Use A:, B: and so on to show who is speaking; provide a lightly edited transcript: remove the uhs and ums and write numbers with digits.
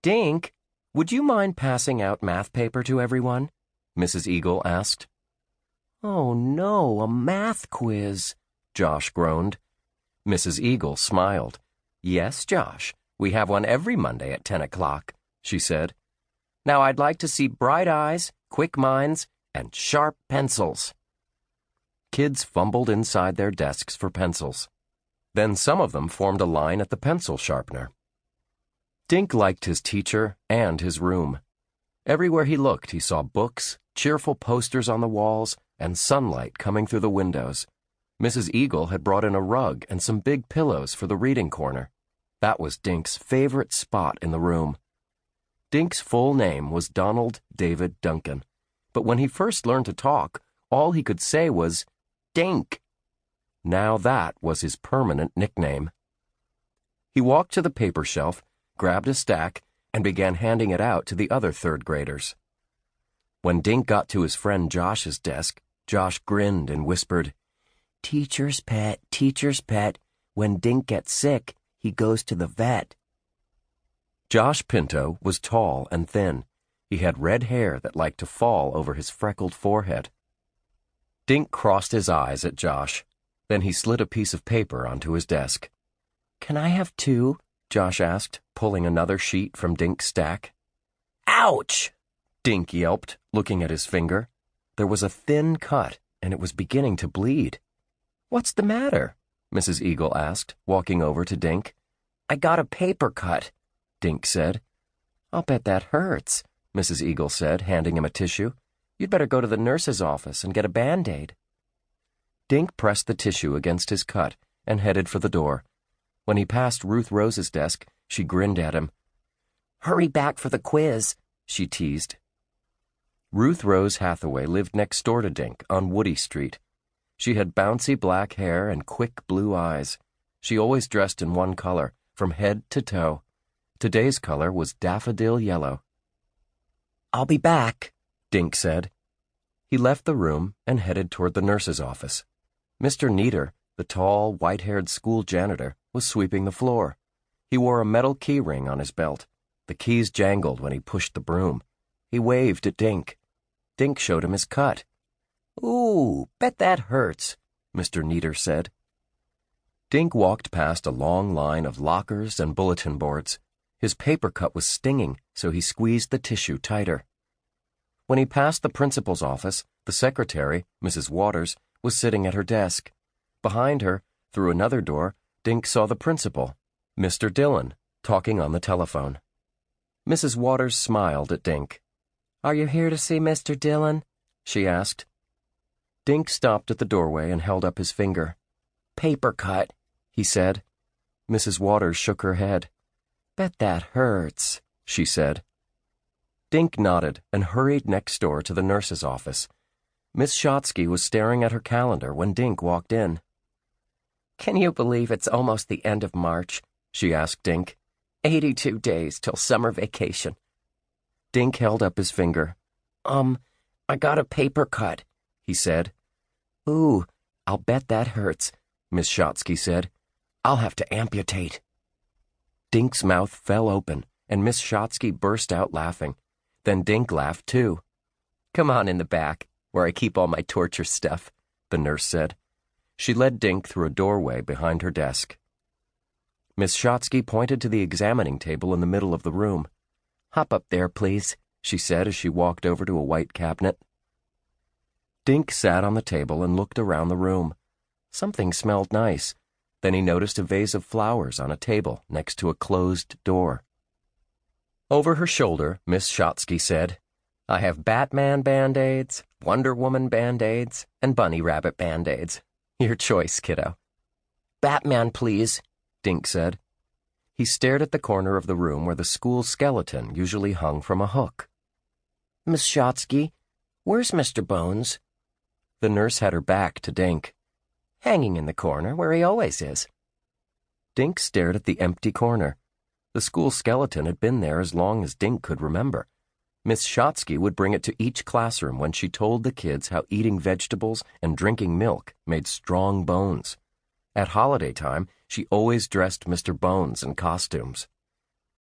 A: Dink, would you mind passing out math paper to everyone? Mrs. Eagle asked. Oh no, a math quiz, Josh groaned. Mrs. Eagle smiled. Yes, Josh, we have one every Monday at 10 o'clock, she said. Now I'd like to see bright eyes, quick minds, and sharp pencils. Kids fumbled inside their desks for pencils. Then some of them formed a line at the pencil sharpener. Dink liked his teacher and his room. Everywhere he looked, he saw books, cheerful posters on the walls, and sunlight coming through the windows. Mrs. Eagle had brought in a rug and some big pillows for the reading corner. That was Dink's favorite spot in the room. Dink's full name was Donald David Duncan, but when he first learned to talk, all he could say was, Dink. Now that was his permanent nickname. He walked to the paper shelf, grabbed a stack, and began handing it out to the other third graders. When Dink got to his friend Josh's desk, Josh grinned and whispered, Teacher's pet, when Dink gets sick, he goes to the vet. Josh Pinto was tall and thin. He had red hair that liked to fall over his freckled forehead. Dink crossed his eyes at Josh. Then he slid a piece of paper onto his desk. Can I have two? Josh asked, pulling another sheet from Dink's stack. Ouch! Dink yelped, looking at his finger. There was a thin cut, and it was beginning to bleed. What's the matter? Mrs. Eagle asked, walking over to Dink. I got a paper cut, Dink said. I'll bet that hurts, Mrs. Eagle said, handing him a tissue. You'd better go to the nurse's office and get a Band-Aid. Dink pressed the tissue against his cut and headed for the door. When he passed Ruth Rose's desk, she grinned at him. Hurry back for the quiz, she teased. Ruth Rose Hathaway lived next door to Dink on Woody Street. She had bouncy black hair and quick blue eyes. She always dressed in one color, from head to toe. Today's color was daffodil yellow. I'll be back, Dink said. He left the room and headed toward the nurse's office. Mr. Neater, the tall, white-haired school janitor, was sweeping the floor. He wore a metal key ring on his belt. The keys jangled when he pushed the broom. He waved at Dink. Dink showed him his cut. Ooh, bet that hurts, Mr. Neater said. Dink walked past a long line of lockers and bulletin boards. His paper cut was stinging, so he squeezed the tissue tighter. When he passed the principal's office, the secretary, Mrs. Waters, was sitting at her desk. Behind her, through another door, Dink saw the principal, Mr. Dillon, talking on the telephone. Mrs. Waters smiled at Dink. Are you here to see Mr. Dillon? She asked. Dink stopped at the doorway and held up his finger. Paper cut, he said. Mrs. Waters shook her head. Bet that hurts, she said. Dink nodded and hurried next door to the nurse's office. Miss Shotsky was staring at her calendar when Dink walked in. Can you believe it's almost the end of March? She asked Dink. 82 days till summer vacation. Dink held up his finger. I got a paper cut, he said. Ooh, I'll bet that hurts, Miss Shotsky said. I'll have to amputate. Dink's mouth fell open, and Miss Shotsky burst out laughing. Then Dink laughed too. Come on in the back, where I keep all my torture stuff, the nurse said. She led Dink through a doorway behind her desk. Miss Shotsky pointed to the examining table in the middle of the room. Hop up there, please, she said as she walked over to a white cabinet. Dink sat on the table and looked around the room. Something smelled nice. Then he noticed a vase of flowers on a table next to a closed door. Over her shoulder, Miss Shotsky said, I have Batman Band-Aids, Wonder Woman Band-Aids, and Bunny Rabbit Band-Aids. Your choice, kiddo. Batman, please, Dink said. He stared at the corner of the room where the school skeleton usually hung from a hook. Miss Shotsky, where's Mr. Bones? The nurse had her back to Dink. Hanging in the corner where he always is. Dink stared at the empty corner. The school skeleton had been there as long as Dink could remember. Miss Shotsky would bring it to each classroom when she told the kids how eating vegetables and drinking milk made strong bones. At holiday time, she always dressed Mr. Bones in costumes.